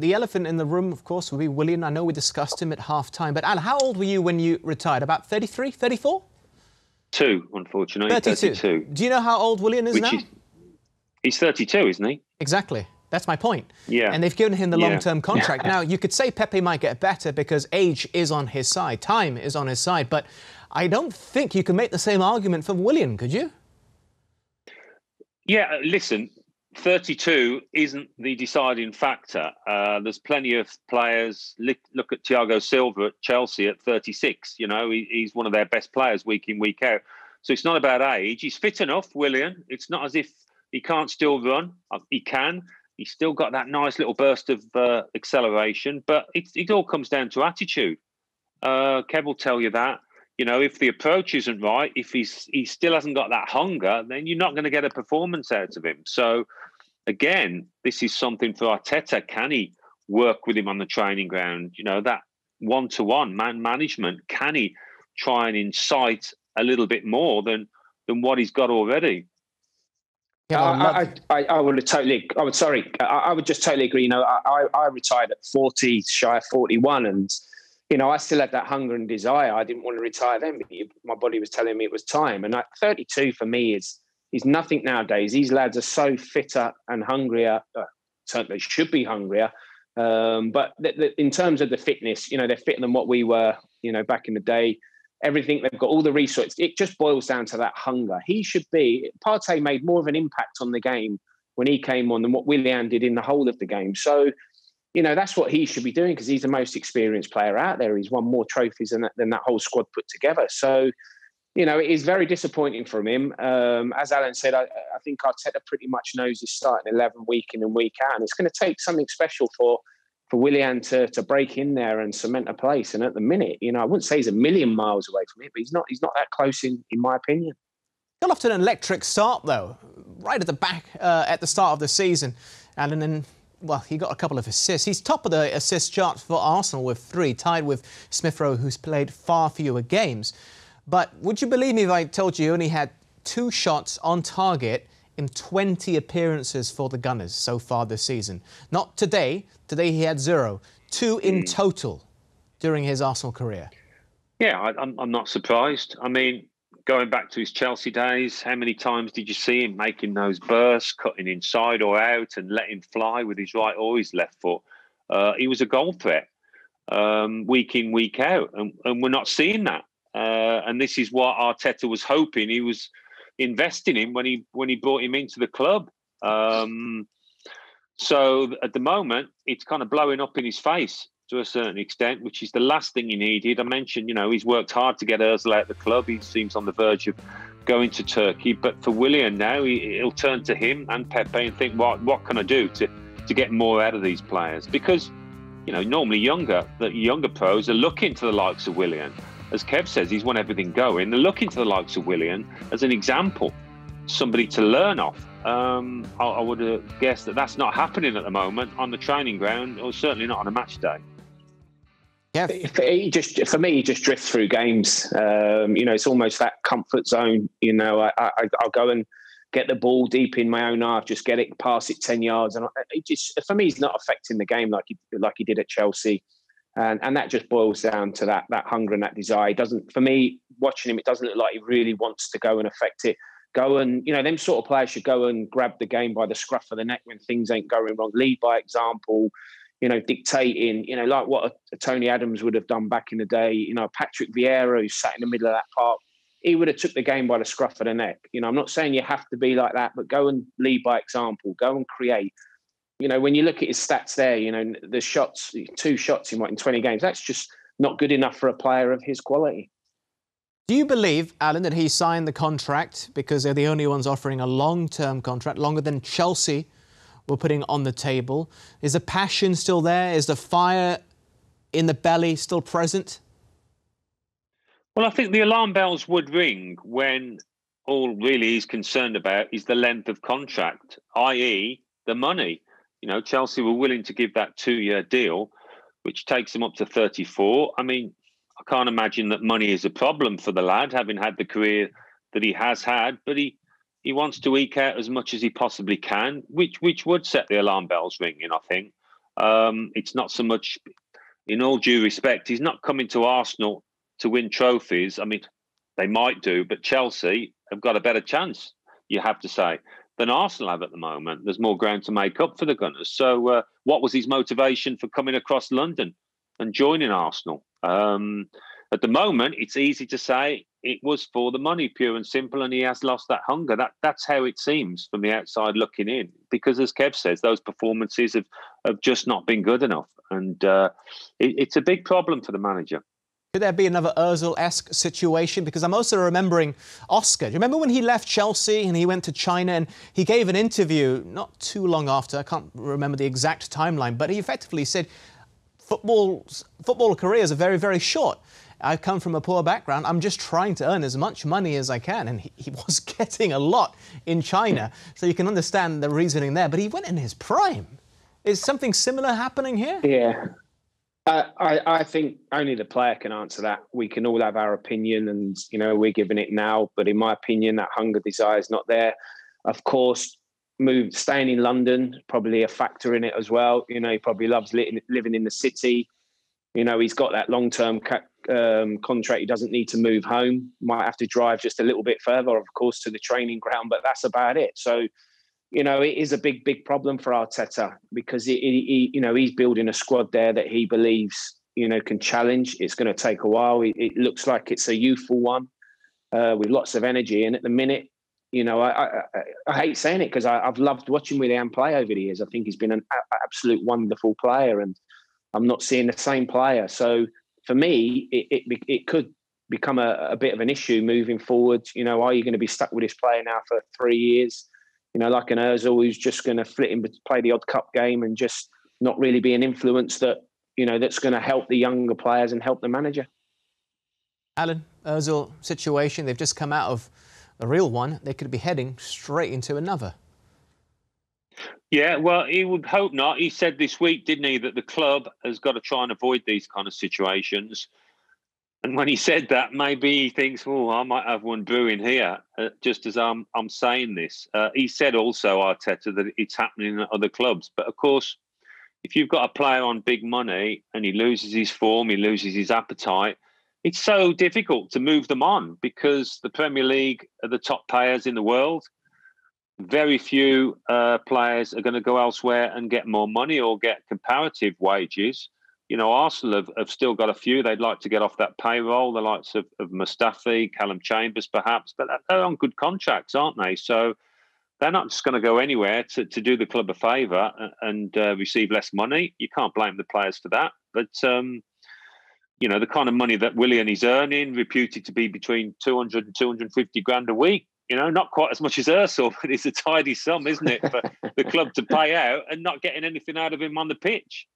the elephant in the room, of course, would be Willian. I know we discussed him at half-time, but Alan, how old were you when you retired? About 33, 34? Two, unfortunately. 32. Do you know how old Willian is now? He's 32, isn't he? Exactly. That's my point. Yeah. And they've given him the long-term contract. Now, you could say Pepe might get better because age is on his side, time is on his side, but I don't think you can make the same argument for Willian, could you? Yeah, listen, 32 isn't the deciding factor. There's plenty of players. Look at Thiago Silva at Chelsea at 36. You know, he's one of their best players week in, week out. So it's not about age. He's fit enough, Willian. It's not as if he can't still run. He can. He's still got that nice little burst of acceleration. But it all comes down to attitude. Kev will tell you that. You know, if the approach isn't right, if he still hasn't got that hunger, then you're not going to get a performance out of him. So, again, this is something for Arteta. Can he work with him on the training ground? You know, that one-to-one man management. Can he try and incite a little bit more than what he's got already? I would just totally agree. You know, I retired at 40, shy of 41, and you know, I still had that hunger and desire. I didn't want to retire then, but my body was telling me it was time. And 32 for me is nothing nowadays. These lads are so fitter and hungrier. Certainly should be hungrier. But in terms of the fitness, you know, they're fitter than what we were, you know, back in the day. Everything, they've got all the resources. It just boils down to that hunger. He should be. Partey made more of an impact on the game when he came on than what Willian did in the whole of the game. So, you know, that's what he should be doing because he's the most experienced player out there. He's won more trophies than that whole squad put together. So, you know, it is very disappointing from him. As Alan said, I think Arteta pretty much knows he's starting 11 week in and week out. And it's going to take something special for Willian to break in there and cement a place. And at the minute, you know, I wouldn't say he's a million miles away from it, but he's not that close in my opinion. Got off to an electric start, though, right at the back at the start of the season. And then, well, he got a couple of assists. He's top of the assist chart for Arsenal with 3, tied with Smith Rowe, who's played far fewer games. But would you believe me if I told you he only had 2 shots on target in 20 appearances for the Gunners so far this season? Not today. Today he had 0. 2 in total during his Arsenal career. Yeah, I'm not surprised. I mean, going back to his Chelsea days, how many times did you see him making those bursts, cutting inside or out and letting fly with his right or his left foot? He was a goal threat week in, week out, and we're not seeing that. And this is what Arteta was hoping. He was investing in when he brought him into the club. So at the moment, it's kind of blowing up in his face to a certain extent, which is the last thing he needed. I mentioned, you know, he's worked hard to get Ozil out of the club. He seems on the verge of going to Turkey. But for Willian now, he'll turn to him and Pepe and think, what can I do to get more out of these players? Because, you know, normally the younger pros are looking to the likes of Willian. As Kev says, he's won everything going. They're looking to the likes of Willian as an example, somebody to learn off. I would have guessed that that's not happening at the moment on the training ground, or certainly not on a match day. Yeah, for me, he just drifts through games. You know, it's almost that comfort zone. You know, I'll go and get the ball deep in my own half, just get it, pass it 10 yards, and for me, he's not affecting the game like he did at Chelsea. And that just boils down to that hunger and that desire. For me, watching him, it doesn't look like he really wants to go and affect it. Go and, you know, them sort of players should go and grab the game by the scruff of the neck when things ain't going wrong. Lead by example, you know, dictating, you know, like what a Tony Adams would have done back in the day. You know, Patrick Vieira, who sat in the middle of that park, he would have took the game by the scruff of the neck. You know, I'm not saying you have to be like that, but go and lead by example. Go and create. You know, when you look at his stats there, you know, the shots, 2 shots in 20 games, that's just not good enough for a player of his quality. Do you believe, Alan, that he signed the contract because they're the only ones offering a long-term contract, longer than Chelsea were putting on the table? Is the passion still there? Is the fire in the belly still present? Well, I think the alarm bells would ring when all really he's concerned about is the length of contract, i.e. the money. You know, Chelsea were willing to give that 2-year deal, which takes him up to 34. I mean, I can't imagine that money is a problem for the lad, having had the career that he has had. But he wants to eke out as much as he possibly can, which would set the alarm bells ringing, I think. It's not so much, in all due respect, he's not coming to Arsenal to win trophies. I mean, they might do, but Chelsea have got a better chance, you have to say, than Arsenal have at the moment. There's more ground to make up for the Gunners. So what was his motivation for coming across London and joining Arsenal? At the moment, it's easy to say it was for the money, pure and simple, and he has lost that hunger. That's how it seems from the outside looking in. Because as Kev says, those performances have just not been good enough. And it's a big problem for the manager. Could there be another Ozil-esque situation? Because I'm also remembering Oscar. Do you remember when he left Chelsea and he went to China and he gave an interview not too long after? I can't remember the exact timeline, but he effectively said football careers are very, very short. I come from a poor background. I'm just trying to earn as much money as I can. And he was getting a lot in China. So you can understand the reasoning there. But he went in his prime. Is something similar happening here? Yeah. I think only the player can answer that. We can all have our opinion and, you know, we're giving it now. But in my opinion, that hunger, desire is not there. Of course, staying in London, probably a factor in it as well. You know, he probably loves living in the city. You know, he's got that long-term contract. He doesn't need to move home. Might have to drive just a little bit further, of course, to the training ground, but that's about it. So, you know, it is a big, big problem for Arteta because you know, he's building a squad there that he believes, you know, can challenge. It's going to take a while. It looks like it's a youthful one with lots of energy. And at the minute, you know, I hate saying it because I've loved watching Willian play over the years. I think he's been an absolute wonderful player, and I'm not seeing the same player. So for me, it could become a bit of an issue moving forward. You know, are you going to be stuck with this player now for 3 years? You know, like an Ozil who's just going to flit in, play the odd cup game and just not really be an influence that, you know, that's going to help the younger players and help the manager. Alan, Ozil situation, they've just come out of a real one. They could be heading straight into another. Yeah, well, he would hope not. He said this week, didn't he, that the club has got to try and avoid these kind of situations. And when he said that, maybe he thinks, oh, I might have one brewing here, just as I'm saying this. He said also, Arteta, that it's happening at other clubs. But, of course, if you've got a player on big money and he loses his form, he loses his appetite, it's so difficult to move them on because the Premier League are the top payers in the world. Very few players are going to go elsewhere and get more money or get comparative wages. You know, Arsenal have still got a few they'd like to get off that payroll, the likes of Mustafi, Callum Chambers perhaps, but they're on good contracts, aren't they? So they're not just going to go anywhere to do the club a favour and receive less money. You can't blame the players for that. But, you know, the kind of money that Willian is earning, reputed to be between 200 and 250 grand a week, you know, not quite as much as Ozil, but it's a tidy sum, isn't it, for the club to pay out and not getting anything out of him on the pitch.